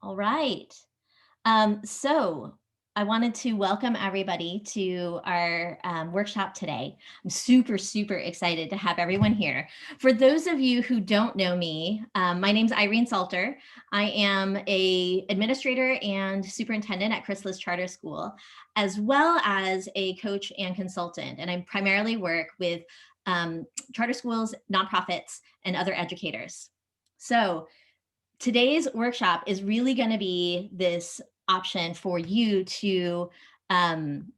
All right. So I wanted to welcome everybody to our workshop today. I'm super, super excited to have everyone here. For those of you who don't know me, my name's Irene Salter. I am a administrator and superintendent at Chrysalis Charter School, as well as a coach and consultant. And I primarily work with charter schools, nonprofits, and other educators. So today's workshop is really going to be this option for you to um,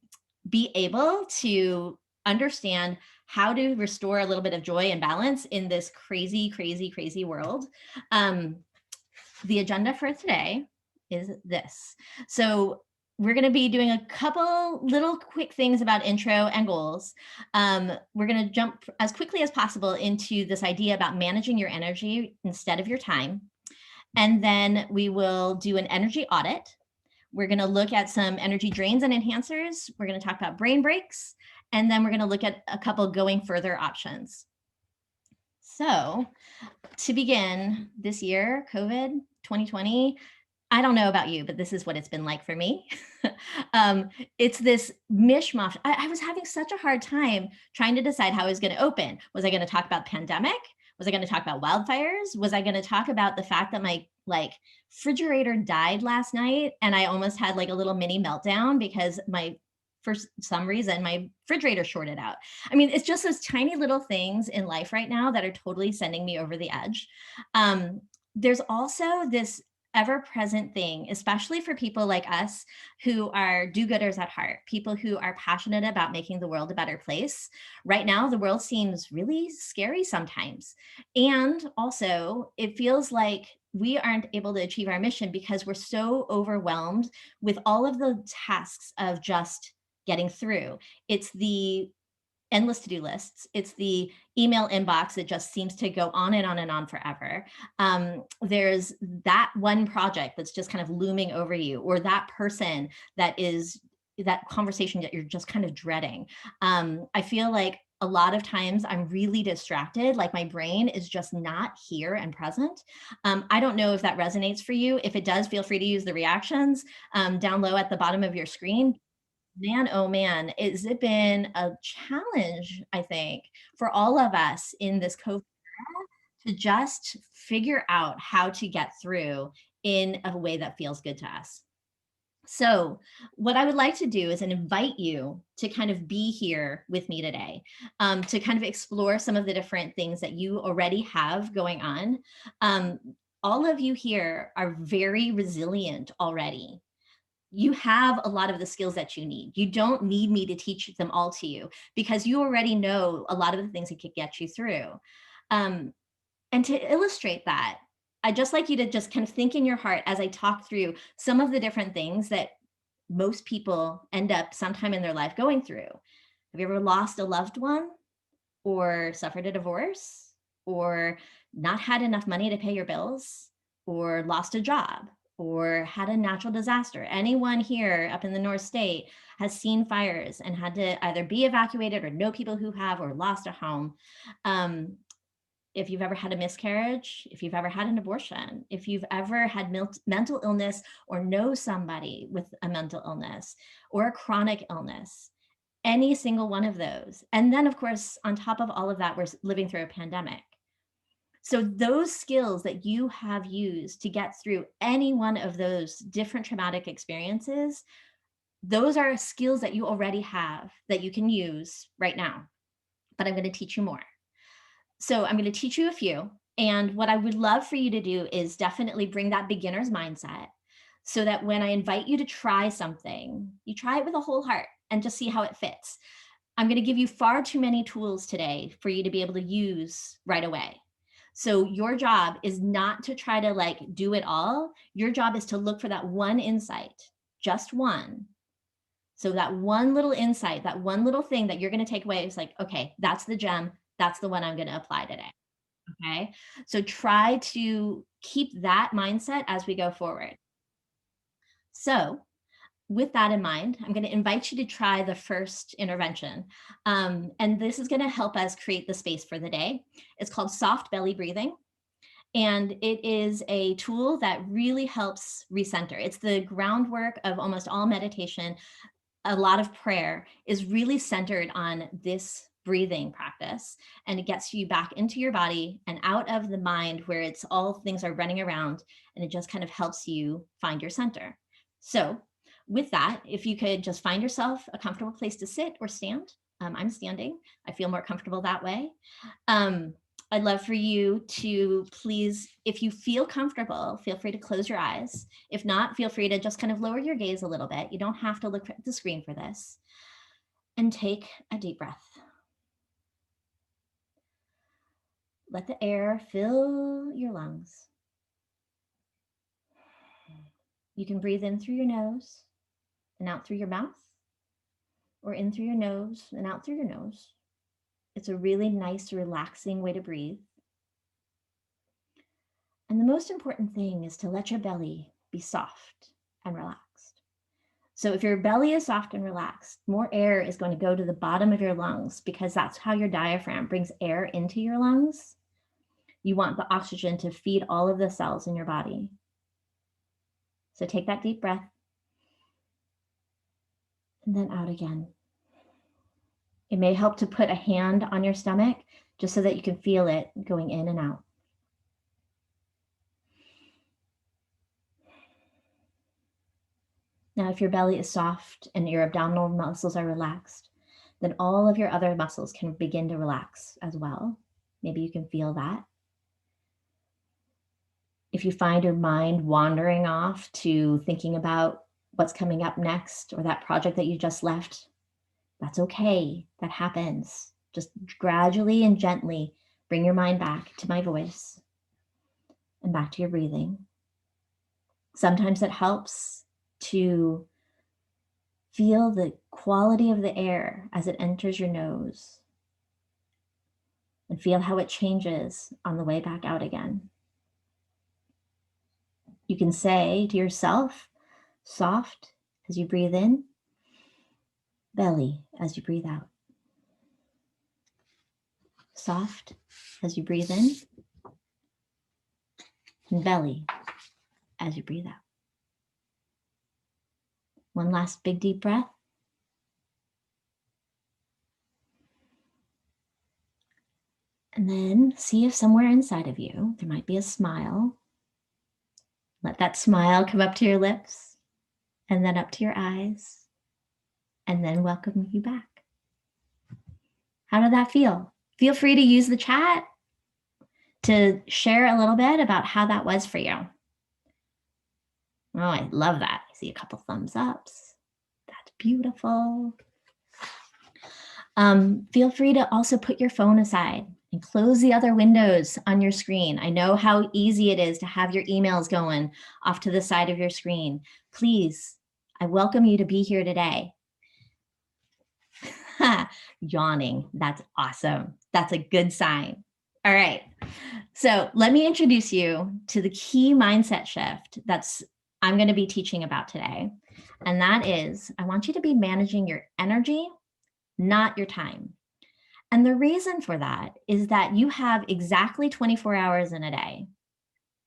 be able to understand how to restore a little bit of joy and balance in this crazy, crazy, crazy world. Um, the agenda for today is this. So we're going to be doing a couple little quick things about intro and goals. We're going to jump as quickly as possible into this idea about managing your energy instead of your time. And then we will do an energy audit. We're going to look at some energy drains and enhancers. We're going to talk about brain breaks. And then we're going to look at a couple going further options. So to begin this year, COVID 2020, I don't know about you, but this is what it's been like for me. It's this mishmash. I was having such a hard time trying to decide how I was going to open. Was I going to talk about pandemic? Was I going to talk about wildfires? Was I going to talk about the fact that my refrigerator died last night and I almost had like a little mini meltdown because for some reason my refrigerator shorted out. I mean, it's just those tiny little things in life right now that are totally sending me over the edge. There's also this ever-present thing, especially for people like us who are do-gooders at heart, people who are passionate about making the world a better place. Right now, the world seems really scary sometimes. And also, it feels like we aren't able to achieve our mission because we're so overwhelmed with all of the tasks of just getting through. It's the endless to-do lists. It's the email inbox that just seems to go on and on and on forever. There's that one project that's just kind of looming over you, or that person that is that conversation that you're just kind of dreading. I feel like a lot of times I'm really distracted, like my brain is just not here and present. I don't know if that resonates for you. If it does, feel free to use the reactions down low at the bottom of your screen. Man, oh man, has it been a challenge, I think, for all of us in this COVID to just figure out how to get through in a way that feels good to us. So what I would like to do is invite you to kind of be here with me today, to kind of explore some of the different things that you already have going on. Um, all of you here are very resilient already. You have a lot of the skills that you need. You don't need me to teach them all to you because you already know a lot of the things that could get you through. Um, and to illustrate that, I'd just like you to just kind of think in your heart as I talk through some of the different things that most people end up sometime in their life going through. Have you ever lost a loved one or suffered a divorce or not had enough money to pay your bills or lost a job or had a natural disaster? Anyone here up in the North State has seen fires and had to either be evacuated or know people who have or lost a home. If you've ever had a miscarriage, if you've ever had an abortion, if you've ever had mental illness or know somebody with a mental illness or a chronic illness, any single one of those. And then, of course, on top of all of that, we're living through a pandemic. So those skills that you have used to get through any one of those different traumatic experiences, those are skills that you already have that you can use right now. But I'm going to teach you more. So I'm going to teach you a few. And what I would love for you to do is definitely bring that beginner's mindset so that when I invite you to try something, you try it with a whole heart and just see how it fits. I'm going to give you far too many tools today for you to be able to use right away. So your job is not to try to do it all. Your job is to look for that one insight, just one. So that one little insight, that one little thing that you're going to take away is like, okay, that's the gem. That's the one I'm going to apply today. Okay. So try to keep that mindset as we go forward. So with that in mind, I'm going to invite you to try the first intervention. And this is going to help us create the space for the day. It's called soft belly breathing. And it is a tool that really helps recenter. It's the groundwork of almost all meditation. A lot of prayer is really centered on this breathing practice, and it gets you back into your body and out of the mind where it's all things are running around, and it just kind of helps you find your center. So with that, if you could just find yourself a comfortable place to sit or stand. I'm standing. I feel more comfortable that way. I'd love for you to please, if you feel comfortable, feel free to close your eyes. If not, feel free to just kind of lower your gaze a little bit. You don't have to look at the screen for this. And take a deep breath. Let the air fill your lungs. You can breathe in through your nose and out through your mouth, or in through your nose and out through your nose. It's a really nice, relaxing way to breathe. And the most important thing is to let your belly be soft and relaxed. So if your belly is soft and relaxed, more air is going to go to the bottom of your lungs, because that's how your diaphragm brings air into your lungs. You want the oxygen to feed all of the cells in your body. So take that deep breath and then out again. It may help to put a hand on your stomach just so that you can feel it going in and out. Now, if your belly is soft and your abdominal muscles are relaxed, then all of your other muscles can begin to relax as well. Maybe you can feel that. If you find your mind wandering off to thinking about what's coming up next or that project that you just left, that's okay. That happens. Just gradually and gently bring your mind back to my voice and back to your breathing. Sometimes it helps to feel the quality of the air as it enters your nose and feel how it changes on the way back out again. You can say to yourself, soft as you breathe in, belly as you breathe out. Soft as you breathe in, and belly as you breathe out. One last big deep breath. And then see if somewhere inside of you, there might be a smile. Let that smile come up to your lips and then up to your eyes, and then welcome you back. How did that feel? Feel free to use the chat to share a little bit about how that was for you. Oh, I love that. I see a couple thumbs ups. That's beautiful. Feel free to also put your phone aside and close the other windows on your screen. I know how easy it is to have your emails going off to the side of your screen. Please, I welcome you to be here today. Yawning, that's awesome. That's a good sign. All right, so let me introduce you to the key mindset shift I'm going to be teaching about today. And that is, I want you to be managing your energy, not your time. And the reason for that is that you have exactly 24 hours in a day.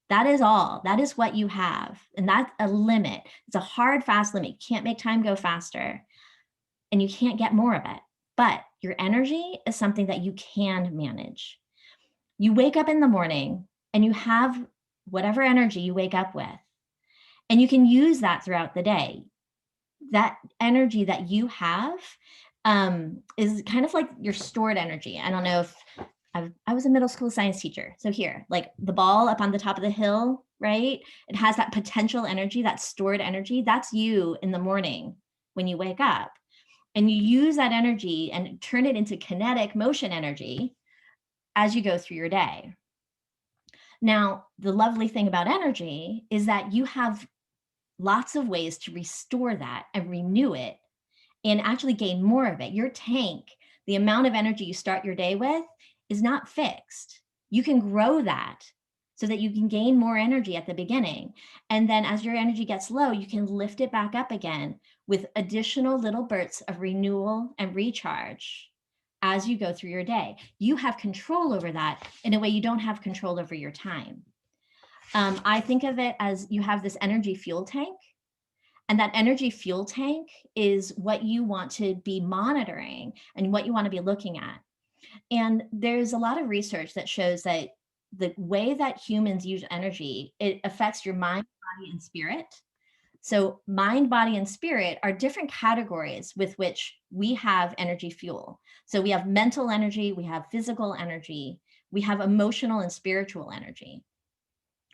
That is all. That is what you have. And that's a limit. It's a hard, fast limit. You can't make time go faster, and you can't get more of it. But your energy is something that you can manage. You wake up in the morning and you have whatever energy you wake up with, and you can use that throughout the day. That energy that you have is kind of like your stored energy. I don't know if I was a middle school science teacher. So here, like the ball up on the top of the hill, right? It has that potential energy, that stored energy. That's you in the morning when you wake up. And you use that energy and turn it into kinetic motion energy as you go through your day. Now, the lovely thing about energy is that you have lots of ways to restore that and renew it and actually gain more of it. Your tank, the amount of energy you start your day with, is not fixed. You can grow that so that you can gain more energy at the beginning. And then as your energy gets low, you can lift it back up again with additional little bursts of renewal and recharge as you go through your day. You have control over that in a way you don't have control over your time. I think of it as you have this energy fuel tank, and that energy fuel tank is what you want to be monitoring and what you want to be looking at. And there's a lot of research that shows that the way that humans use energy, it affects your mind, body, and spirit. So mind, body, and spirit are different categories with which we have energy fuel. So we have mental energy, we have physical energy, we have emotional and spiritual energy.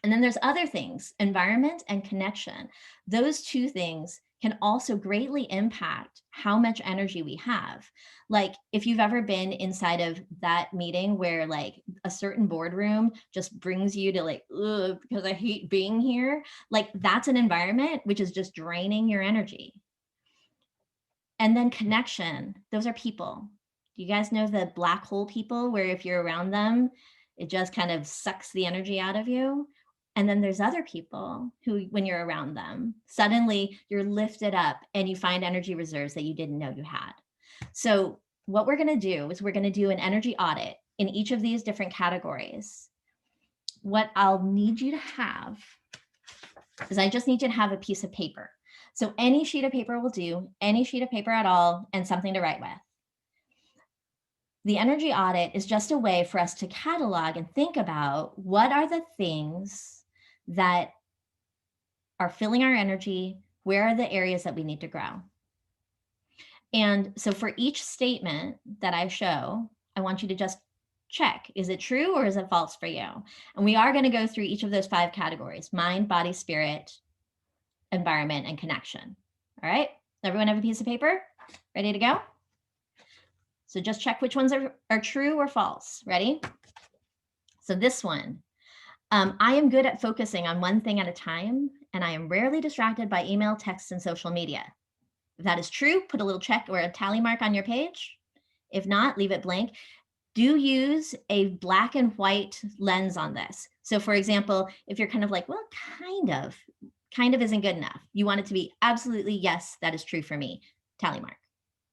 And then there's other things, environment and connection. Those two things can also greatly impact how much energy we have. Like if you've ever been inside of that meeting where like a certain boardroom just brings you to like, ugh, because I hate being here, like that's an environment which is just draining your energy. And then connection, those are people. Do you guys know the black hole people where if you're around them, it just kind of sucks the energy out of you? And then there's other people who, when you're around them, suddenly you're lifted up and you find energy reserves that you didn't know you had. So what we're going to do is we're going to do an energy audit in each of these different categories. What I'll need you to have is I just need you to have a piece of paper. So any sheet of paper will do, any sheet of paper at all, and something to write with. The energy audit is just a way for us to catalog and think about what are the things that are filling our energy, where are the areas that we need to grow. And so for each statement that I show, I want you to just check, is it true or is it false for you? And we are going to go through each of those 5 categories: mind, body, spirit, environment, and connection. All right, everyone have a piece of paper? Ready to go? So just check which ones are true or false. Ready? So this one, I am good at focusing on one thing at a time, and I am rarely distracted by email, texts, and social media. If that is true, put a little check or a tally mark on your page. If not, leave it blank. Do use a black and white lens on this. So for example, if you're kind of like, well, kind of isn't good enough. You want it to be absolutely, yes, that is true for me. Tally mark.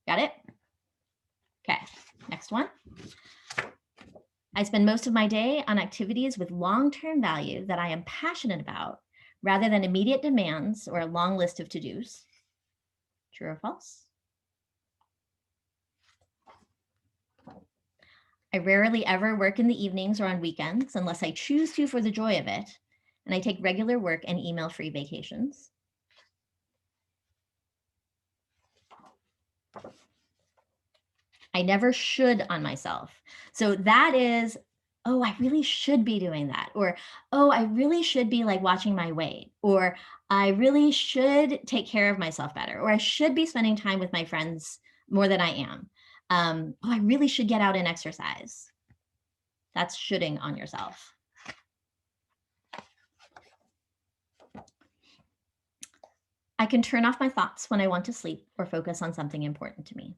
Got it? Okay, next one. I spend most of my day on activities with long-term value that I am passionate about, rather than immediate demands or a long list of to-dos. True or false? I rarely ever work in the evenings or on weekends unless I choose to for the joy of it, and I take regular work and email-free vacations. I never should on myself. So that is, oh, I really should be doing that. Or, oh, I really should be like watching my weight. Or I really should take care of myself better. Or I should be spending time with my friends more than I am. Oh, I really should get out and exercise. That's shoulding on yourself. I can turn off my thoughts when I want to sleep or focus on something important to me.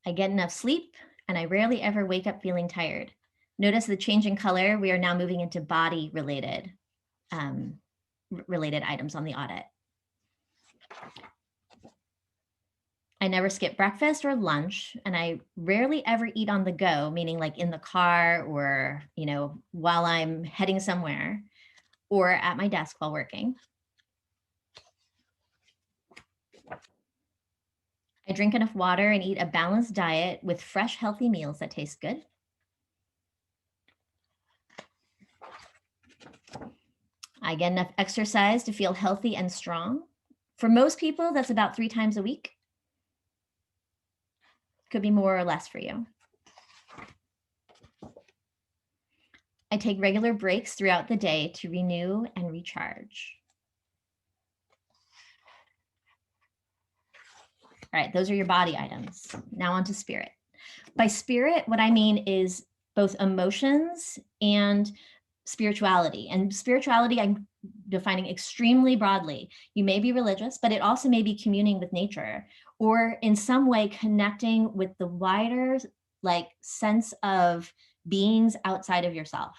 I get enough sleep, and I rarely ever wake up feeling tired. Notice the change in color. We are now moving into body related items on the audit. I never skip breakfast or lunch, and I rarely ever eat on the go, meaning like in the car or, while I'm heading somewhere or at my desk while working. I drink enough water and eat a balanced diet with fresh, healthy meals that taste good. I get enough exercise to feel healthy and strong. For most people, that's about 3 times a week. Could be more or less for you. I take regular breaks throughout the day to renew and recharge. All right, those are your body items. Now on to spirit. By spirit, what I mean is both emotions and spirituality. And spirituality, I'm defining extremely broadly. You may be religious, but it also may be communing with nature or in some way connecting with the wider sense of beings outside of yourself.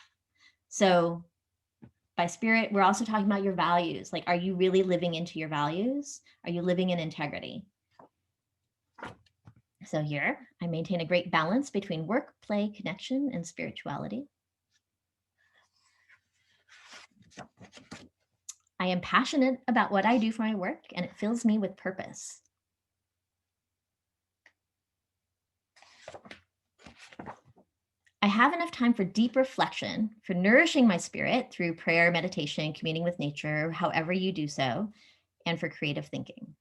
So by spirit, we're also talking about your values. Like, are you really living into your values? Are you living in integrity? So here, I maintain a great balance between work, play, connection, and spirituality. I am passionate about what I do for my work, and it fills me with purpose. I have enough time for deep reflection, for nourishing my spirit through prayer, meditation, communing with nature, however you do so, and for creative thinking.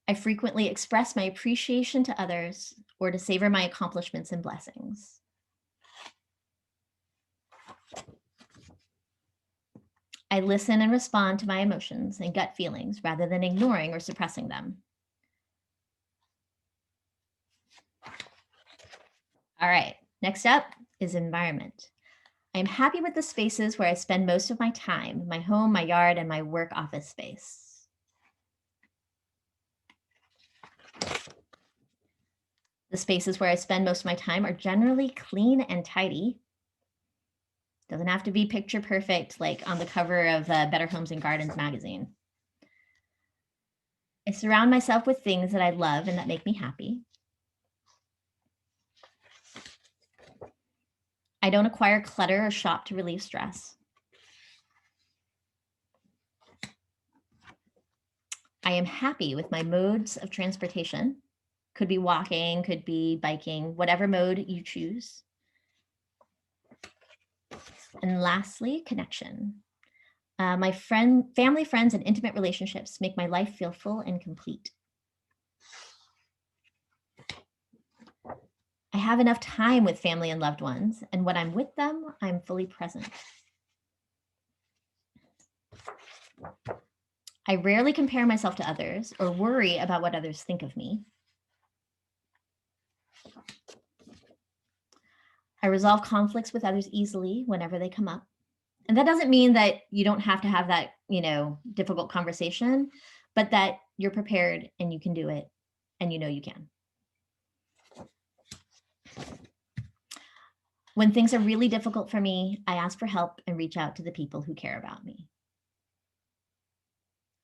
I frequently express my appreciation to others or to savor my accomplishments and blessings. I listen and respond to my emotions and gut feelings rather than ignoring or suppressing them. All right, next up is environment. I'm happy with the spaces where I spend most of my time, my home, my yard, and my work office space. The spaces where I spend most of my time are generally clean and tidy. Doesn't have to be picture perfect, like on the cover of Better Homes and Gardens magazine. I surround myself with things that I love and that make me happy. I don't acquire clutter or shop to relieve stress. I am happy with my modes of transportation. Could be walking, could be biking, whatever mode you choose. And lastly, connection. My family, friends, and intimate relationships make my life feel full and complete. I have enough time with family and loved ones, and when I'm with them, I'm fully present. I rarely compare myself to others or worry about what others think of me. I resolve conflicts with others easily whenever they come up. And that doesn't mean that you don't have to have that, difficult conversation, but that you're prepared and you can do it and you can. When things are really difficult for me, I ask for help and reach out to the people who care about me.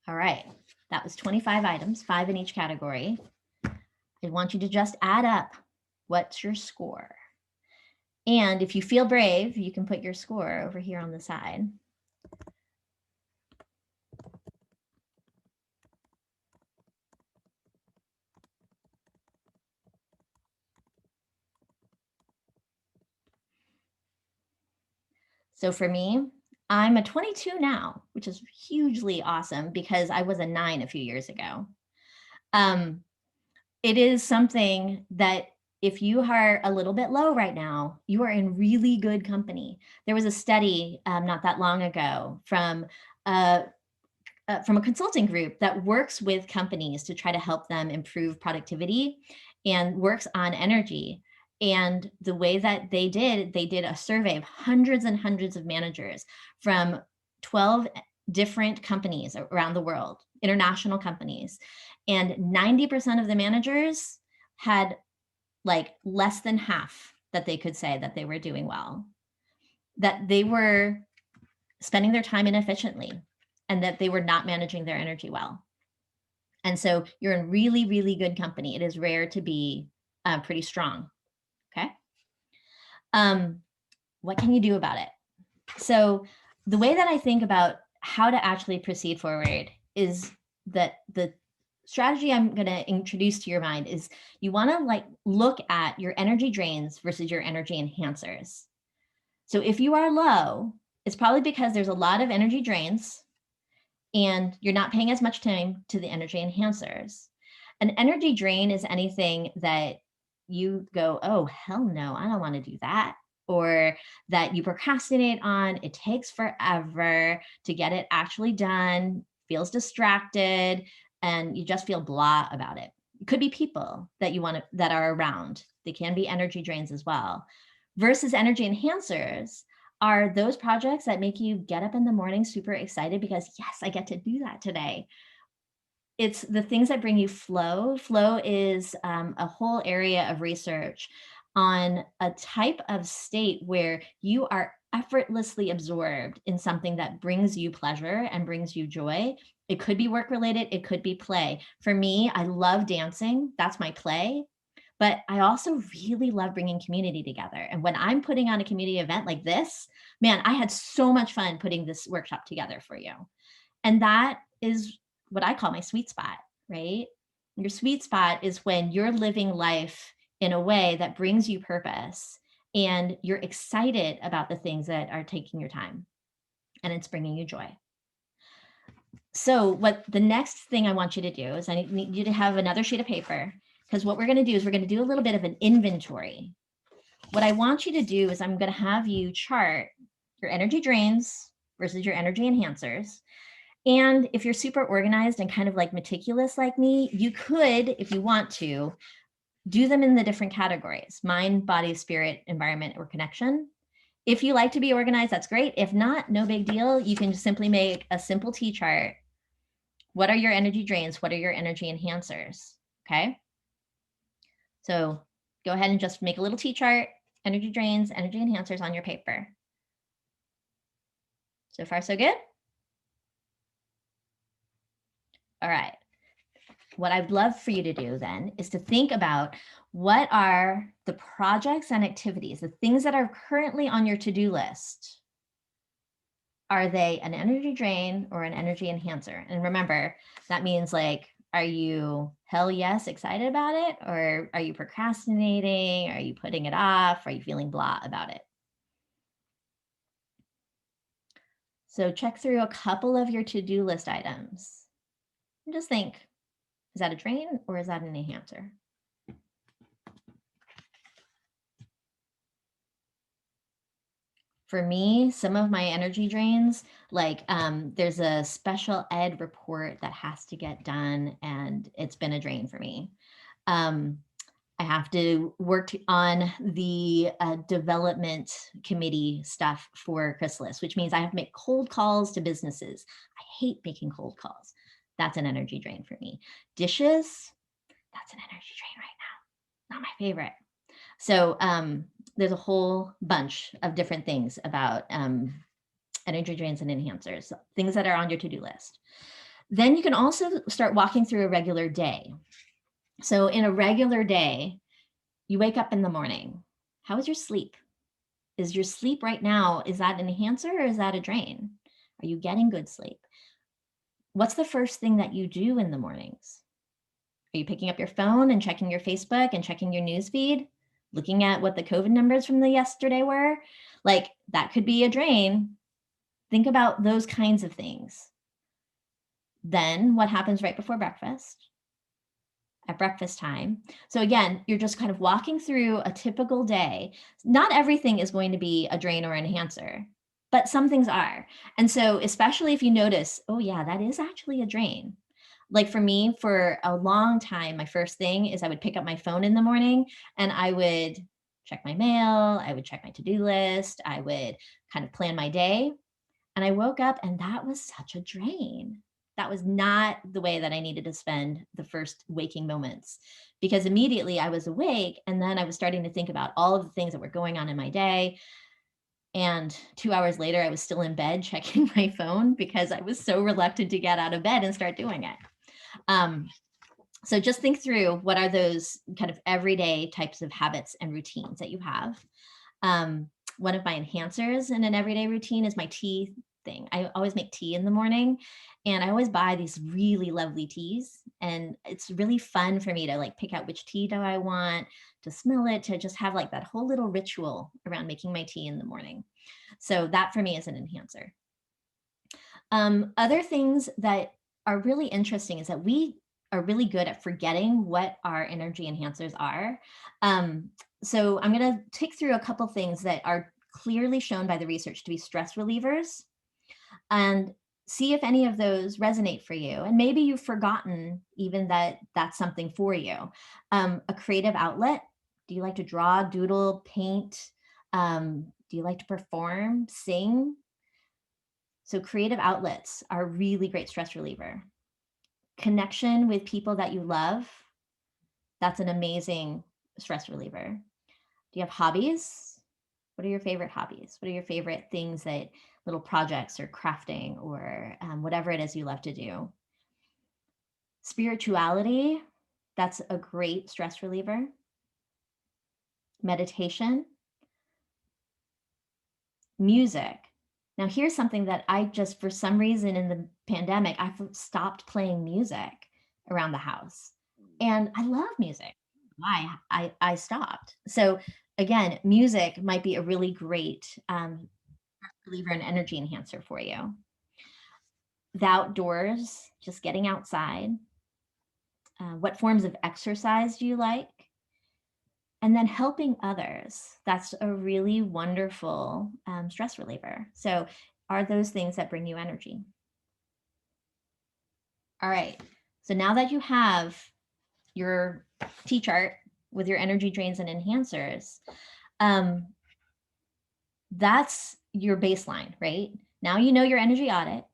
All right, that was 25 items, 5 in each category. I want you to just add up. What's your score? And if you feel brave, you can put your score over here on the side. So for me, I'm a 22 now, which is hugely awesome because I was a 9 a few years ago. It is something that if you are a little bit low right now, you are in really good company. There was a study not that long ago from a consulting group that works with companies to try to help them improve productivity and works on energy. And the way that they did a survey of hundreds and hundreds of managers from 12 different companies around the world, international companies. And 90% of the managers had like less than half that they could say that they were doing well, that they were spending their time inefficiently, and that they were not managing their energy well. And so you're in really, really good company. It is rare to be pretty strong. Okay. What can you do about it? So the way that I think about how to actually proceed forward is that the strategy I'm going to introduce to your mind is you want to look at your energy drains versus your energy enhancers. So if you are low, it's probably because there's a lot of energy drains and you're not paying as much time to the energy enhancers. An energy drain is anything that you go, oh, hell no, I don't want to do that. Or that you procrastinate on, it takes forever to get it actually done, feels distracted, and you just feel blah about it. It could be people that you want to, that are around. They can be energy drains as well. Versus energy enhancers are those projects that make you get up in the morning super excited because, yes, I get to do that today. It's the things that bring you flow. Flow is a whole area of research on a type of state where you are effortlessly absorbed in something that brings you pleasure and brings you joy. It could be work related, it could be play. For me, I love dancing. That's my play. But I also really love bringing community together. And when I'm putting on a community event like this, man, I had so much fun putting this workshop together for you. And that is what I call my sweet spot, right? Your sweet spot is when you're living life in a way that brings you purpose and you're excited about the things that are taking your time and it's bringing you joy. So what the next thing I want you to do is I need you to have another sheet of paper, because what we're going to do is we're going to do a little bit of an inventory. What I want you to do is I'm going to have you chart your energy drains versus your energy enhancers. And if you're super organized and kind of like meticulous like me, you could, if you want to, do them in the different categories: mind, body, spirit, environment, or connection. If you like to be organized, that's great. If not, no big deal. You can just simply make a simple T chart. What are your energy drains? What are your energy enhancers? Okay. So go ahead and just make a little T chart, energy drains, energy enhancers on your paper. So far, so good? All right. What I'd love for you to do then is to think about what are the projects and activities, the things that are currently on your to-do list. Are they an energy drain or an energy enhancer? And remember, that means like, are you hell yes excited about it? Or are you procrastinating? Are you putting it off? Are you feeling blah about it? So check through a couple of your to-do list items and just think, is that a drain or is that an enhancer? For me, some of my energy drains, like there's a special ed report that has to get done and it's been a drain for me. I have to work on the development committee stuff for Chrysalis, which means I have to make cold calls to businesses. I hate making cold calls. That's an energy drain for me. Dishes, that's an energy drain right now. Not my favorite. So there's a whole bunch of different things about energy drains and enhancers, things that are on your to-do list. Then you can also start walking through a regular day. So in a regular day, you wake up in the morning. How is your sleep? Is your sleep right now, is that an enhancer or is that a drain? Are you getting good sleep? What's the first thing that you do in the mornings? Are you picking up your phone and checking your Facebook and checking your news feed, looking at what the COVID numbers from the yesterday were? Like that could be a drain. Think about those kinds of things. Then what happens right before breakfast? At breakfast time. So again, you're just kind of walking through a typical day. Not everything is going to be a drain or enhancer, but some things are. And so especially if you notice, oh yeah, that is actually a drain. Like for me, for a long time, my first thing is I would pick up my phone in the morning and I would check my mail, I would check my to-do list, I would kind of plan my day. And I woke up and that was such a drain. That was not the way that I needed to spend the first waking moments, because immediately I was awake and then I was starting to think about all of the things that were going on in my day. And 2 hours later, I was still in bed checking my phone because I was so reluctant to get out of bed and start doing it. So just think through what are those kind of everyday types of habits and routines that you have. One of my enhancers in an everyday routine is my tea thing. I always make tea in the morning and I always buy these really lovely teas. And it's really fun for me to like pick out which tea do I want, to smell it, to just have like that whole little ritual around making my tea in the morning. So that for me is an enhancer. Other things that are really interesting is that we are really good at forgetting what our energy enhancers are. So I'm going to tick through a couple things that are clearly shown by the research to be stress relievers and see if any of those resonate for you. And maybe you've forgotten even that that's something for you. A creative outlet. Do you like to draw, doodle, paint? Do you like to perform, sing? So creative outlets are a really great stress reliever. Connection with people that you love. That's an amazing stress reliever. Do you have hobbies? What are your favorite hobbies? What are your favorite things, that little projects or crafting or whatever it is you love to do? Spirituality, that's a great stress reliever. Meditation, music. Now, here's something that I just, for some reason in the pandemic, I stopped playing music around the house. And I love music. Why I stopped. So again, music might be a really great reliever and energy enhancer for you. The outdoors, just getting outside. What forms of exercise do you like? And then helping others. That's a really wonderful stress reliever. So are those things that bring you energy? All right. So now that you have your T-chart with your energy drains and enhancers, that's your baseline, right? Now you know your energy audit.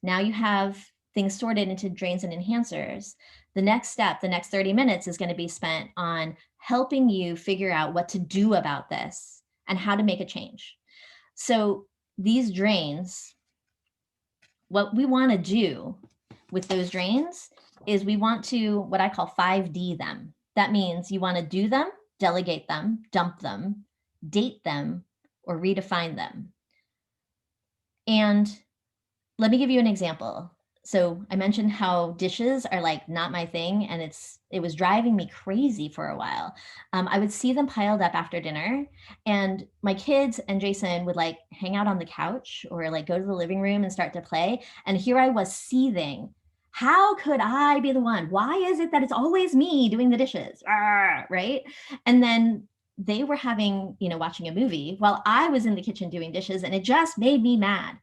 Now you have things sorted into drains and enhancers. The next step, the next 30 minutes is going to be spent on helping you figure out what to do about this and how to make a change. So these drains, what we want to do with those drains is we want to, what I call 5D them. That means you want to do them, delegate them, dump them, date them, or redefine them. And let me give you an example. So I mentioned how dishes are like not my thing, and it was driving me crazy for a while. I would see them piled up after dinner, and my kids and Jason would like hang out on the couch or like go to the living room and start to play. And here I was seething. How could I be the one? Why is it that it's always me doing the dishes? Right? And then they were having, watching a movie while I was in the kitchen doing dishes, and it just made me mad.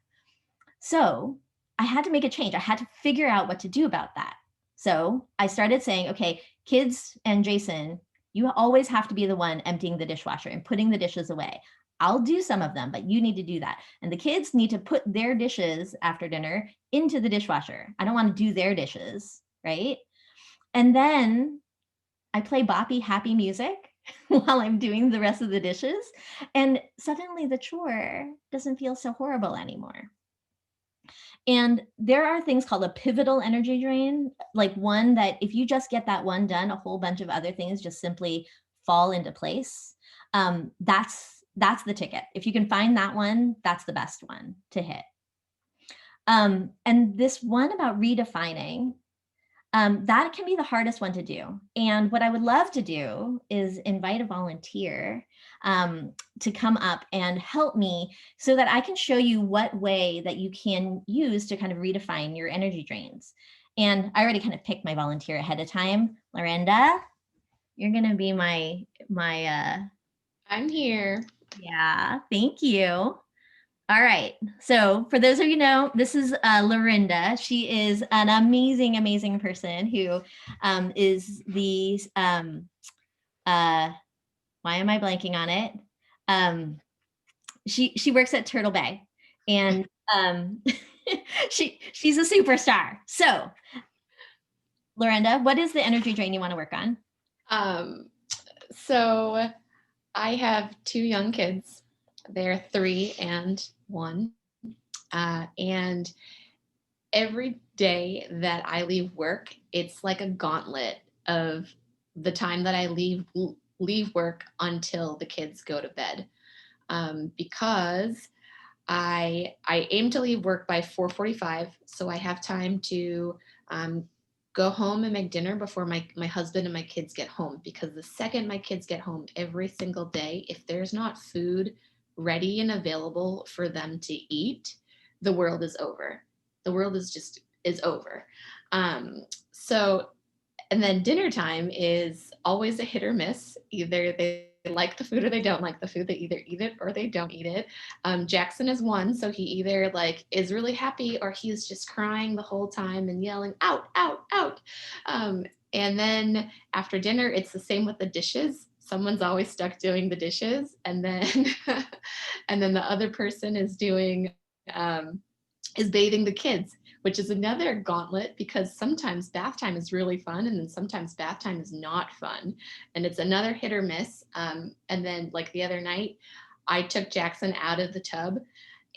So I had to make a change. I had to figure out what to do about that. So I started saying, okay, kids and Jason, you always have to be the one emptying the dishwasher and putting the dishes away. I'll do some of them, but you need to do that. And the kids need to put their dishes after dinner into the dishwasher. I don't want to do their dishes, right? And then I play boppy, happy music while I'm doing the rest of the dishes. And suddenly the chore doesn't feel so horrible anymore. And there are things called a pivotal energy drain, like one that if you just get that one done, a whole bunch of other things just simply fall into place. That's the ticket. If you can find that one, that's the best one to hit. And this one about redefining, that can be the hardest one to do. And what I would love to do is invite a volunteer to come up and help me so that I can show you what way that you can use to kind of redefine your energy drains. And I already kind of picked my volunteer ahead of time. Lorinda, you're going to be my I'm here. yeah, thank you. All right. So for those of you know, this is Lorinda. She is an amazing, amazing person who is the, why am I blanking on it? She works at Turtle Bay, and she's a superstar. So Lorinda, what is the energy drain you want to work on? Um, so I have two young kids. They're 3 and 1. And every day that I leave work, it's like a gauntlet of the time that I leave work until the kids go to bed. Because I aim to leave work by 4:45, so I have time to um, go home and make dinner before my husband and my kids get home. Because the second my kids get home every single day, if there's not food ready and available for them to eat, the world is over. The world is over. So and then dinner time is always a hit or miss. Either they like the food or they don't like the food. They either eat it or they don't eat it. Jackson is one, so he either like is really happy or he's just crying the whole time and yelling out, out, out. And then after dinner, it's the same with the dishes. Someone's always stuck doing the dishes, and then and then the other person um, is bathing the kids, which is another gauntlet because sometimes bath time is really fun and then sometimes bath time is not fun. And it's another hit or miss. And then, like the other night, I took Jackson out of the tub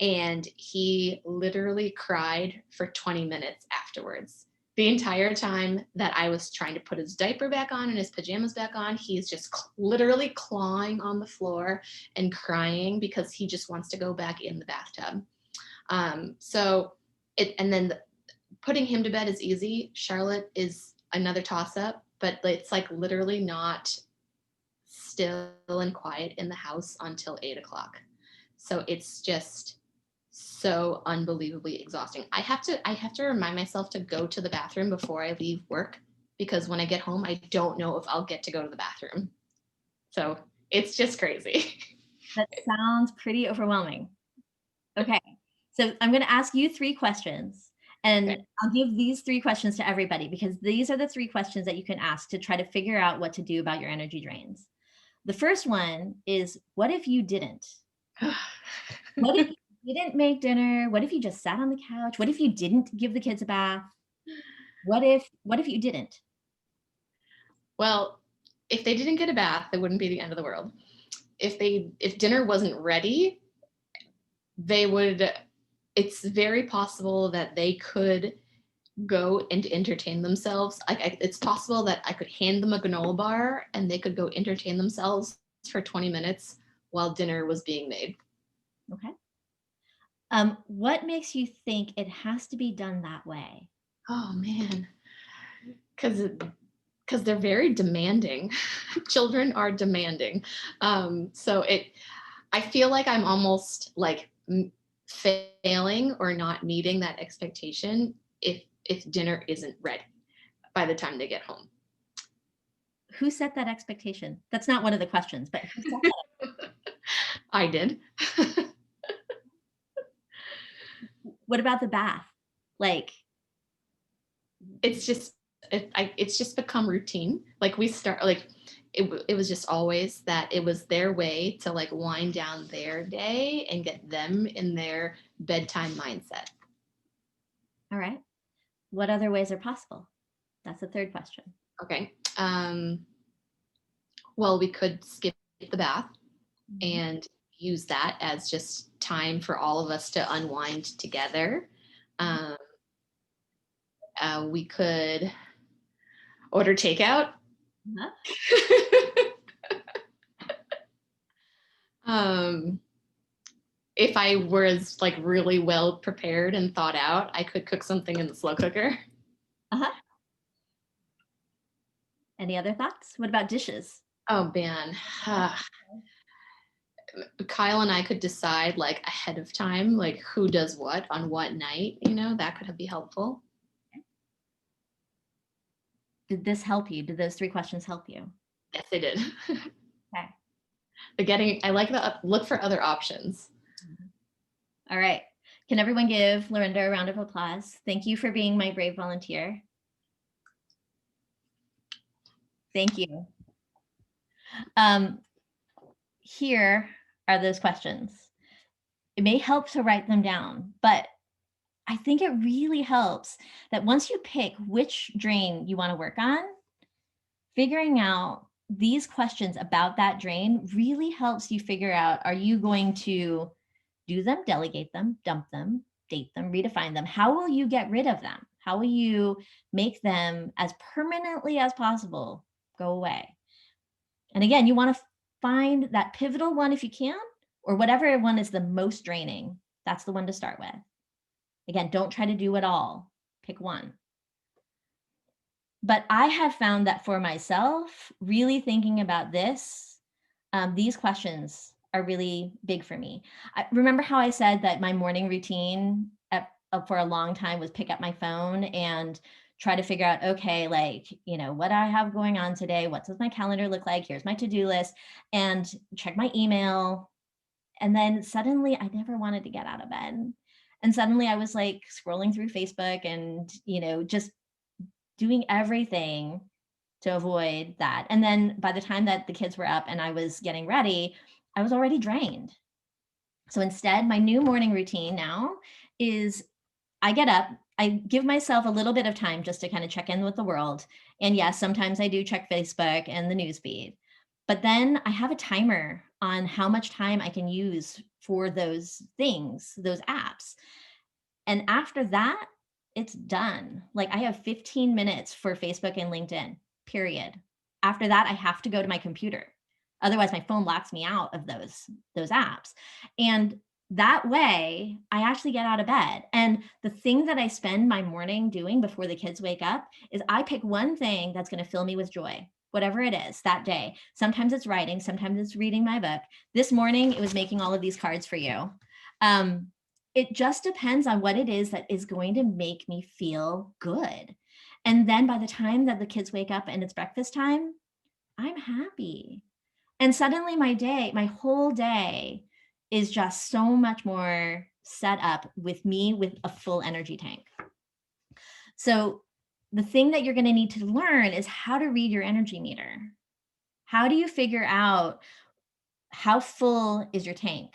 and he literally cried for 20 minutes afterwards. The entire time that I was trying to put his diaper back on and his pajamas back on, he's just literally clawing on the floor and crying because he just wants to go back in the bathtub. And then putting him to bed is easy. Charlotte is another toss up, but it's like literally not still and quiet in the house until 8 o'clock. So it's just so unbelievably exhausting. I have to remind myself to go to the bathroom before I leave work because when I get home, I don't know if I'll get to go to the bathroom. So it's just crazy. That sounds pretty overwhelming. Okay. So I'm going to ask you 3 questions, Okay. and I'll give these 3 questions to everybody because these are the 3 questions that you can ask to try to figure out what to do about your energy drains. The first one is, what if you didn't? What if you didn't make dinner? What if you just sat on the couch? What if you didn't give the kids a bath? What if you didn't? Well, if they didn't get a bath, it wouldn't be the end of the world. If dinner wasn't ready, they would it's very possible that they could go and entertain themselves. It's possible that I could hand them a granola bar and they could go entertain themselves for 20 minutes while dinner was being made. Okay. What makes you think it has to be done that way? Oh man, because they're very demanding. Children are demanding. I feel like I'm almost like failing or not meeting that expectation if dinner isn't ready by the time they get home. Who set that expectation? That's not one of the questions, but who set I did. what about the bath? Like, It's just it's just become routine. Like we start like it was just always that it was their way to like wind down their day and get them in their bedtime mindset. all right, what other ways are possible? That's the third question. Okay. Well, we could skip the bath Mhm. and use that as just time for all of us to unwind together. Um, we could order takeout. Uh-huh. um, if I was like really well prepared and thought out, I could cook something in the slow cooker. Uh-huh. Any other thoughts? What about dishes? Oh man, Kyle and I could decide like ahead of time, like who does what on what night. That could be helpful. Did this help you? Did those 3 questions help you? Yes, they did. Okay. I like the look for other options. All right. Can everyone give Lorinda a round of applause? Thank you for being my brave volunteer. Thank you. Here are those questions. It may help to write them down, but I think it really helps that once you pick which drain you want to work on, figuring out these questions about that drain really helps you figure out, are you going to do them, delegate them, dump them, date them, redefine them? How will you get rid of them? How will you make them as permanently as possible go away? And again, you want to find that pivotal one if you can, or whatever one is the most draining. That's the one to start with. Again, don't try to do it all. Pick one. But I have found that for myself, really thinking about these questions are really big for me. I remember how I said that my morning routine for a long time was pick up my phone and try to figure out, okay, like, what I have going on today, what does my calendar look like? Here's my to-do list, and check my email. And then suddenly I never wanted to get out of bed. And suddenly I was like scrolling through Facebook and, just doing everything to avoid that. And then by the time that the kids were up and I was getting ready, I was already drained. So instead, my new morning routine now is I get up, I give myself a little bit of time just to kind of check in with the world. And yes, sometimes I do check Facebook and the news feed. But then I have a timer on how much time I can use for those things, those apps. And after that, it's done. Like I have 15 minutes for Facebook and LinkedIn, period. After that, I have to go to my computer. Otherwise, my phone locks me out of those apps. And that way, I actually get out of bed. And the thing that I spend my morning doing before the kids wake up is I pick one thing that's going to fill me with joy, whatever it is that day. Sometimes it's writing, sometimes it's reading my book. This morning, it was making all of these cards for you. Um, it just depends on what it is that is going to make me feel good. And then by the time that the kids wake up and it's breakfast time, I'm happy. And suddenly my whole day is just so much more set up with me with a full energy tank. So the thing that you're going to need to learn is how to read your energy meter. How do you figure out how full is your tank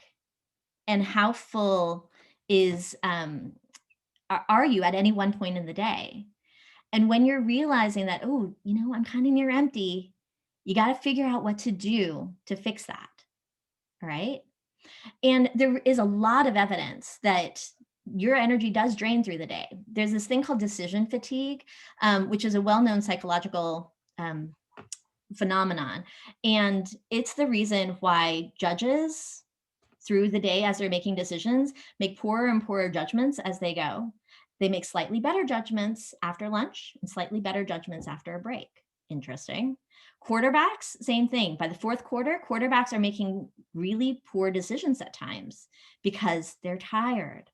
and how full is are you at any one point in the day? And when you're realizing that, oh, I'm kind of near empty, you got to figure out what to do to fix that. All right. And there is a lot of evidence that your energy does drain through the day. There's this thing called decision fatigue, which is a well known psychological phenomenon. And it's the reason why judges through the day as they're making decisions make poorer and poorer judgments as they go. They make slightly better judgments after lunch and slightly better judgments after a break. Interesting. Quarterbacks, same thing. By the fourth quarter, quarterbacks are making really poor decisions at times because they're tired.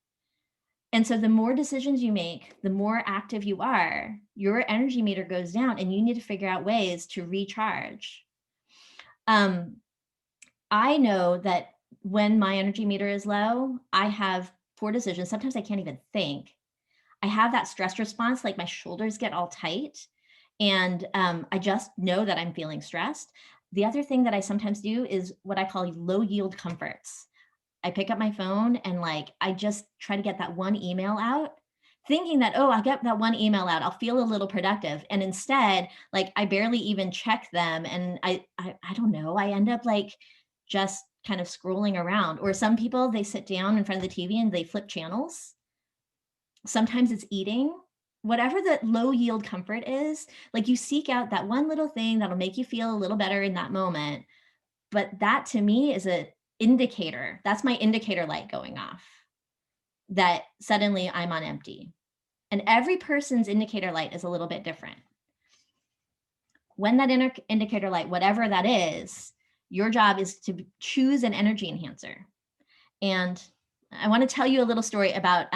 And so the more decisions you make, the more active you are, your energy meter goes down and you need to figure out ways to recharge. I know that when my energy meter is low, I have poor decisions. Sometimes I can't even think. I have that stress response, like my shoulders get all tight, and I just know that I'm feeling stressed. The other thing that I sometimes do is what I call low yield comforts. I pick up my phone and like I just try to get that one email out, thinking that, oh, I'll get that one email out. I'll feel a little productive. And instead, like I barely even check them. And I don't know, I end up like just kind of scrolling around. Or some people, they sit down in front of the TV and they flip channels. Sometimes it's eating. Whatever the low yield comfort is, like you seek out that one little thing that'll make you feel a little better in that moment. But that to me is a indicator. That's my indicator light going off that suddenly I'm on empty. And every person's indicator light is a little bit different. When that indicator light, whatever that is, your job is to choose an energy enhancer. And I want to tell you a little story about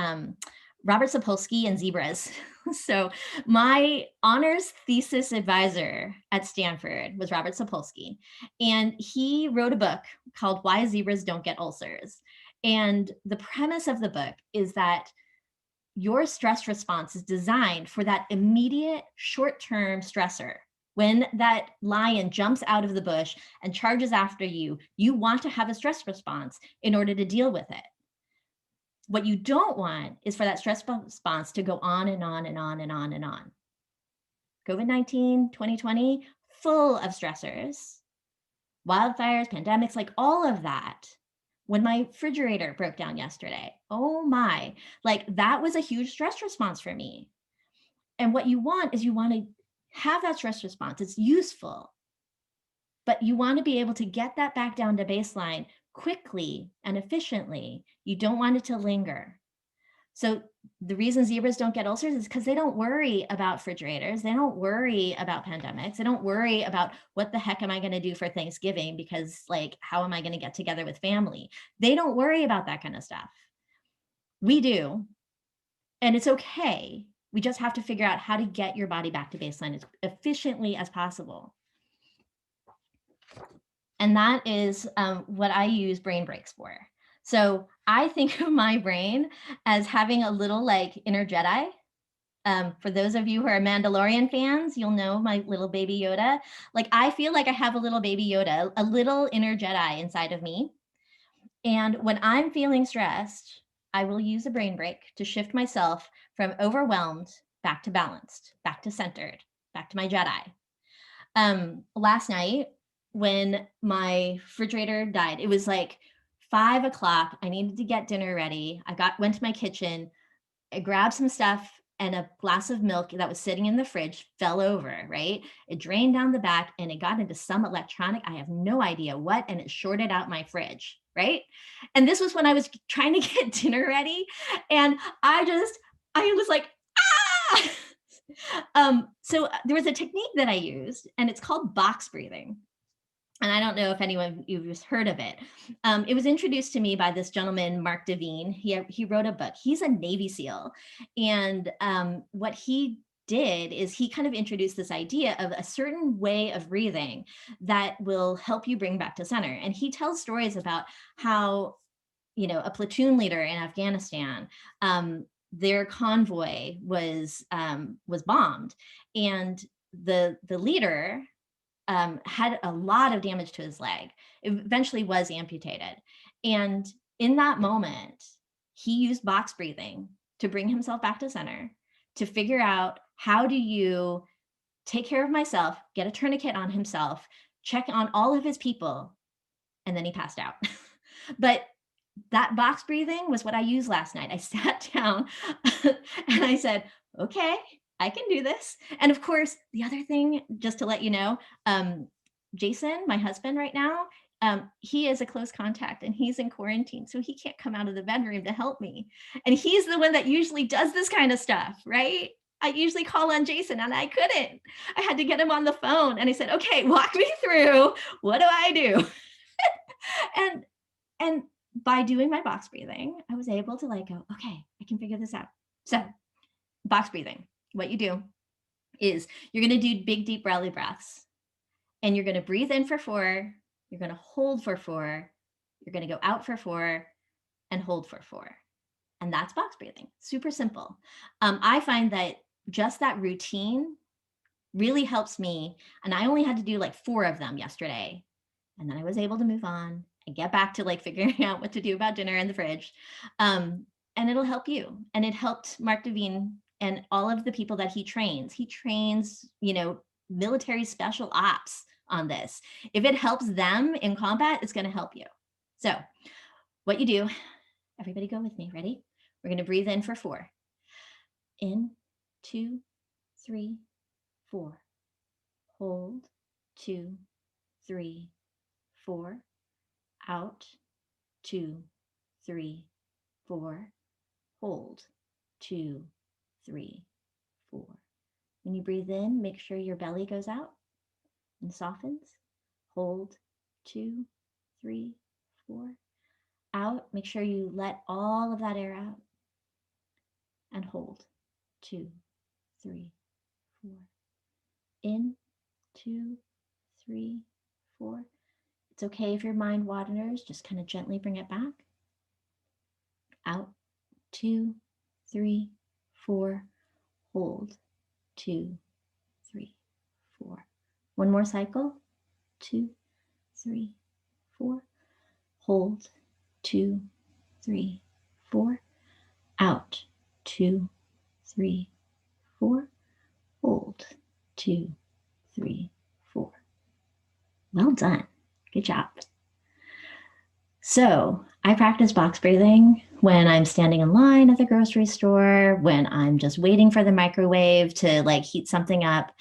Robert Sapolsky and zebras. So my honors thesis advisor at Stanford was Robert Sapolsky, and he wrote a book called Why Zebras Don't Get Ulcers. And the premise of the book is that your stress response is designed for that immediate short-term stressor. When that lion jumps out of the bush and charges after you, you want to have a stress response in order to deal with it. What you don't want is for that stress response to go on and on and on and on and on. COVID-19, 2020, full of stressors, wildfires, pandemics, like all of that. When my refrigerator broke down yesterday, oh my, like that was a huge stress response for me. And what you want is you want to have that stress response. It's useful, but you want to be able to get that back down to baseline quickly and efficiently. You don't want it to linger. So the reason zebras don't get ulcers is because they don't worry about refrigerators. They don't worry about pandemics. They don't worry about what the heck am I going to do for Thanksgiving because like, how am I going to get together with family? They don't worry about that kind of stuff. We do. And it's okay. We just have to figure out how to get your body back to baseline as efficiently as possible. And that is what I use brain breaks for. So I think of my brain as having a little like inner Jedi. For those of you who are Mandalorian fans, you'll know my little baby Yoda. Like I feel like I have a little baby Yoda, a little inner Jedi inside of me. And when I'm feeling stressed, I will use a brain break to shift myself from overwhelmed back to balanced, back to centered, back to my Jedi. Last night, when my refrigerator died. It was like 5 o'clock. I needed to get dinner ready. Went to my kitchen. I grabbed some stuff, and a glass of milk that was sitting in the fridge fell over, right? It drained down the back and it got into some electronic. I have no idea what, and it shorted out my fridge, right? And this was when I was trying to get dinner ready. And I was like, ah! So there was a technique that I used, and it's called box breathing. And I don't know if anyone of you has heard of it. It was introduced to me by this gentleman, Mark Devine. He wrote a book. He's a Navy SEAL, and what he did is he kind of introduced this idea of a certain way of breathing that will help you bring back to center. And he tells stories about how, a platoon leader in Afghanistan, their convoy was bombed, and the leader had a lot of damage to his leg. It eventually was amputated. And in that moment, he used box breathing to bring himself back to center, to figure out, how do you take care of myself, get a tourniquet on himself, check on all of his people, and then he passed out. But that box breathing was what I used last night. I sat down and I said, okay, I can do this. And of course, the other thing, just to let you know, Jason, my husband right now, he is a close contact and he's in quarantine. So he can't come out of the bedroom to help me. And he's the one that usually does this kind of stuff, right? I usually call on Jason and I couldn't. I had to get him on the phone and I said, okay, walk me through. What do I do? and and by doing my box breathing, I was able to go, okay, I can figure this out. So, box breathing, what you do is you're going to do big, deep belly breaths, and you're going to breathe in for 4, you're going to hold for 4, you're going to go out for 4, and hold for 4. And that's box breathing. Super simple. I find that just that routine really helps me. And I only had to do like 4 of them yesterday. And then I was able to move on and get back to figuring out what to do about dinner in the fridge. And it'll help you. And it helped Mark Devine and all of the people that he trains. He trains, military special ops on this. If it helps them in combat, it's going to help you. So, what you do, everybody go with me. Ready? We're going to breathe in for 4. In, 2, 3, 4. Hold, 2, 3, 4. Out, 2, 3, 4. Hold, 2, 3, 4. When you breathe in, make sure your belly goes out and softens. Hold, 2, 3, 4. Out, make sure you let all of that air out. And hold, 2, 3, 4. In, 2, 3, 4. It's okay if your mind wanders, just kind of gently bring it back. Out, 2, 3, 4. Hold, 2, 3, 4. One more cycle. 2, 3, 4. Hold, 2, 3, 4. Out, 2, 3, 4. Hold, 2, 3, 4. Well done. Good job. So I practice box breathing when I'm standing in line at the grocery store, when I'm just waiting for the microwave to heat something up.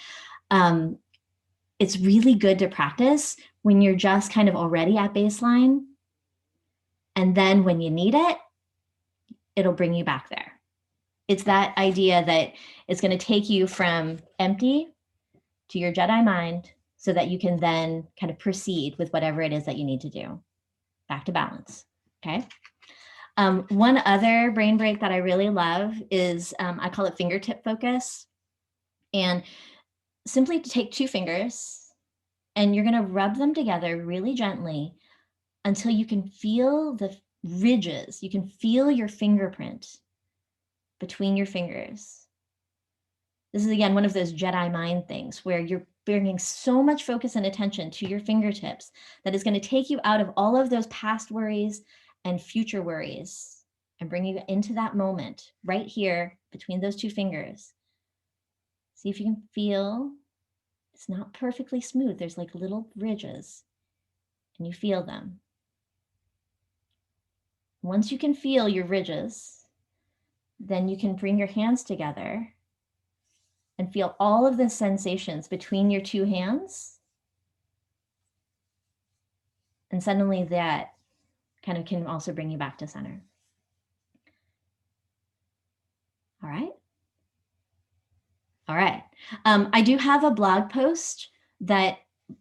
It's really good to practice when you're just kind of already at baseline. And then when you need it, it'll bring you back there. It's that idea that it's going to take you from empty to your Jedi mind so that you can then kind of proceed with whatever it is that you need to do. Back to balance. Okay. One other brain break that I really love is I call it fingertip focus. And simply to take 2 fingers and you're going to rub them together really gently until you can feel the ridges. You can feel your fingerprint between your fingers. This is, again, one of those Jedi mind things where you're bringing so much focus and attention to your fingertips that is going to take you out of all of those past worries and future worries and bring you into that moment right here between those 2 fingers. See if you can feel It's not perfectly smooth. There's like little ridges, and you feel them. Once you can feel your ridges, then you can bring your hands together and feel all of the sensations between your two hands. And suddenly that kind of can also bring you back to center. All right. All right. I do have a blog post that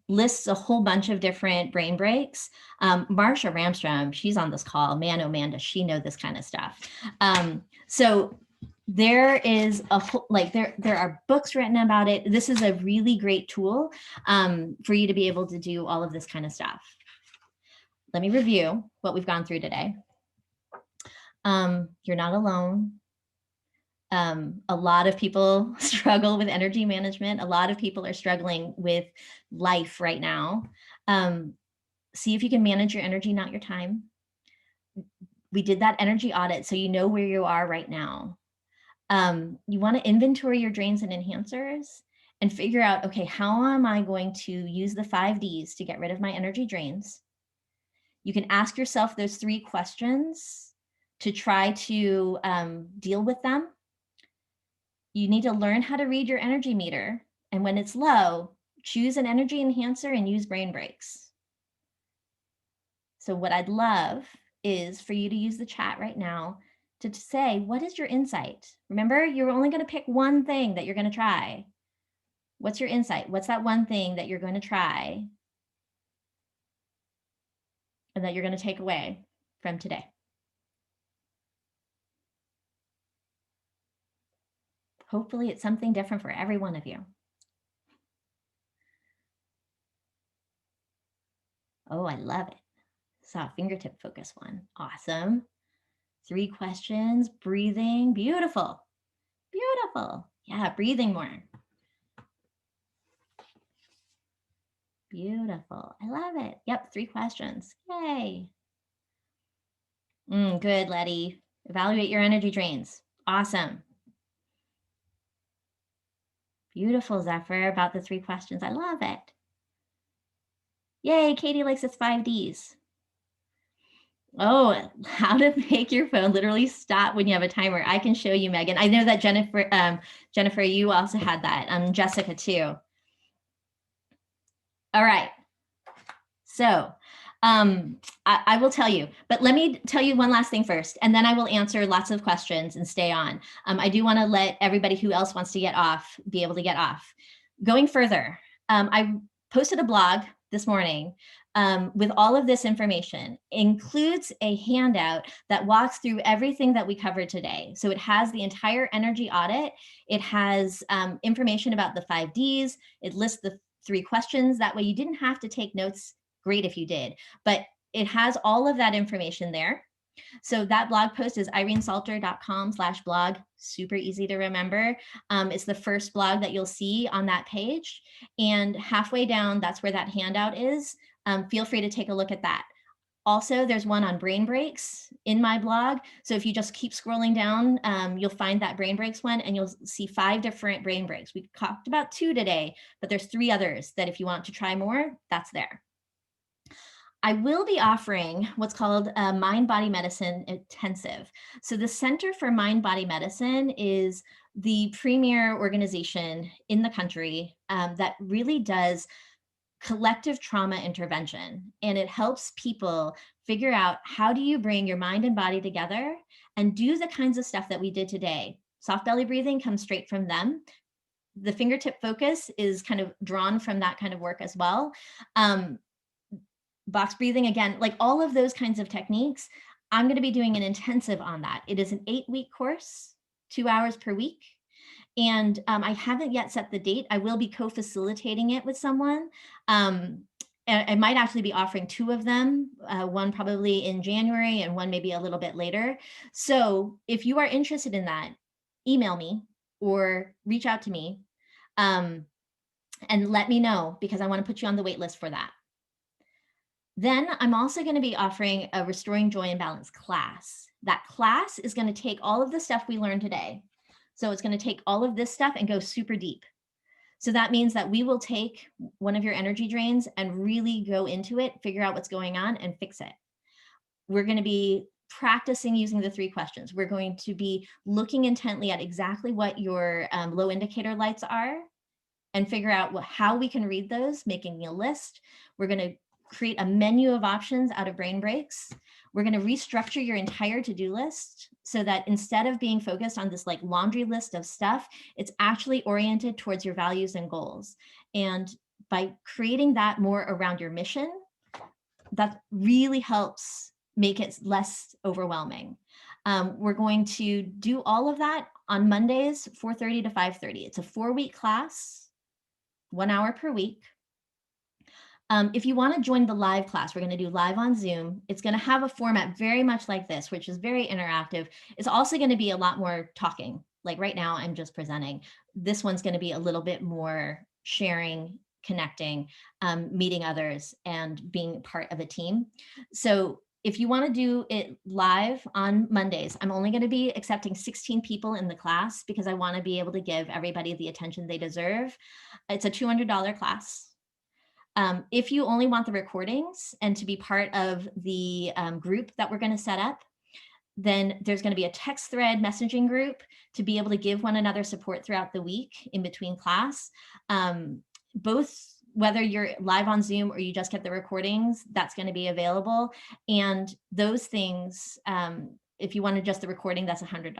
lists a whole bunch of different brain breaks. Marsha Ramstrom, she's on this call. Man, oh man, does she know this kind of stuff. So there is a whole, like there are books written about it. This is a really great tool for you to be able to do all of this kind of stuff. Let me review what we've gone through today. You're not alone. A lot of people struggle with energy management. A lot of people are struggling with life right now. See if you can manage your energy, not your time. We did that energy audit, so you know where you are right now. You want to inventory your drains and enhancers and figure out, okay, how am I going to use the 5Ds to get rid of my energy drains? You can ask yourself those 3 questions to try to deal with them. You need to learn how to read your energy meter. And when it's low, choose an energy enhancer and use brain breaks. So what I'd love is for you to use the chat right now to say, what is your insight? Remember, you're only going to pick one thing that you're going to try. What's your insight? What's that one thing that you're going to try and that you're going to take away from today? Hopefully it's something different for every one of you. Oh, I love it. Saw a fingertip focus one. Awesome. 3 questions, breathing. Beautiful. Beautiful. Yeah, breathing more. Beautiful. I love it. Yep, 3 questions. Yay. Good, Letty. Evaluate your energy drains. Awesome. Beautiful, Zephyr, about the 3 questions. I love it. Yay, Katie likes its 5Ds. Oh, how to make your phone literally stop when you have a timer. I can show you, Megan. I know that Jennifer, you also had that. Jessica too. All right. So I will tell you, but let me tell you one last thing first, and then I will answer lots of questions and stay on. I do want to let everybody who else wants to get off be able to get off. Going further, I posted a blog this morning with all of this information, includes a handout that walks through everything that we covered today. So it has the entire energy audit. It has information about the 5Ds. It lists the 3 questions. That way you didn't have to take notes. Great if you did, but it has all of that information there. So that blog post is irenesalter.com/blog. Super easy to remember. It's the first blog that you'll see on that page. And halfway down, that's where that handout is. Feel free to take a look at that. Also, there's one on brain breaks in my blog. So if you just keep scrolling down, you'll find that brain breaks one, and you'll see 5 different brain breaks. We talked about 2 today, but there's 3 others that if you want to try more, that's there. I will be offering what's called a Mind Body Medicine Intensive. So the Center for Mind Body Medicine is the premier organization in the country that really does collective trauma intervention. And it helps people figure out, how do you bring your mind and body together and do the kinds of stuff that we did today. Soft belly breathing comes straight from them. The fingertip focus is kind of drawn from that kind of work as well. Box breathing, again, like all of those kinds of techniques. I'm going to be doing an intensive on that. It is an 8-week course, 2 hours per week. And I haven't yet set the date. I will be co-facilitating it with someone. I might actually be offering 2 of them, one probably in January and one maybe a little bit later. So if you are interested in that, email me or reach out to me and let me know, because I want to put you on the wait list for that. Then I'm also going to be offering a Restoring Joy and Balance class. That class is going to take all of the stuff we learned today. So it's going to take all of this stuff and go super deep. So that means that we will take one of your energy drains and really go into it, figure out what's going on, and fix it. We're going to be practicing using the 3 questions. We're going to be looking intently at exactly what your low indicator lights are and figure out how we can read those, making a list. We're going to create a menu of options out of brain breaks. We're going to restructure your entire to-do list so that instead of being focused on this like laundry list of stuff, it's actually oriented towards your values and goals. And by creating that more around your mission, that really helps make it less overwhelming. We're going to do all of that on Mondays, 4:30 to 5:30. It's a 4-week class, 1 hour per week. If you want to join the live class, we're going to do live on Zoom. It's going to have a format very much like this, which is very interactive. It's also going to be a lot more talking. Like right now, I'm just presenting. This one's going to be a little bit more sharing, connecting, meeting others, and being part of a team. So if you want to do it live on Mondays, I'm only going to be accepting 16 people in the class because I want to be able to give everybody the attention they deserve. It's a $200 class. If you only want the recordings and to be part of the group that we're going to set up, then there's going to be a text thread messaging group to be able to give one another support throughout the week in between class. Both whether you're live on Zoom or you just get the recordings, that's going to be available. And those things, if you wanted just the recording, that's $100.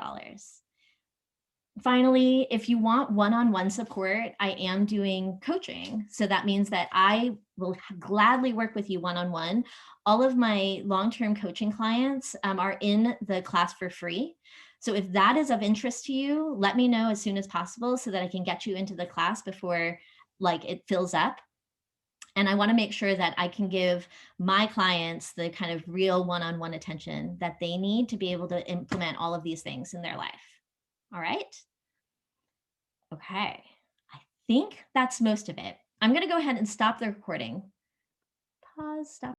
Finally, if you want one-on-one support, I am doing coaching. So that means that I will gladly work with you one-on-one. All of my long-term coaching clients are in the class for free. So if that is of interest to you, let me know as soon as possible so that I can get you into the class before like it fills up. And I want to make sure that I can give my clients the kind of real one-on-one attention that they need to be able to implement all of these things in their life. All right. Okay, I think that's most of it. I'm gonna go ahead and stop the recording. Pause, stop.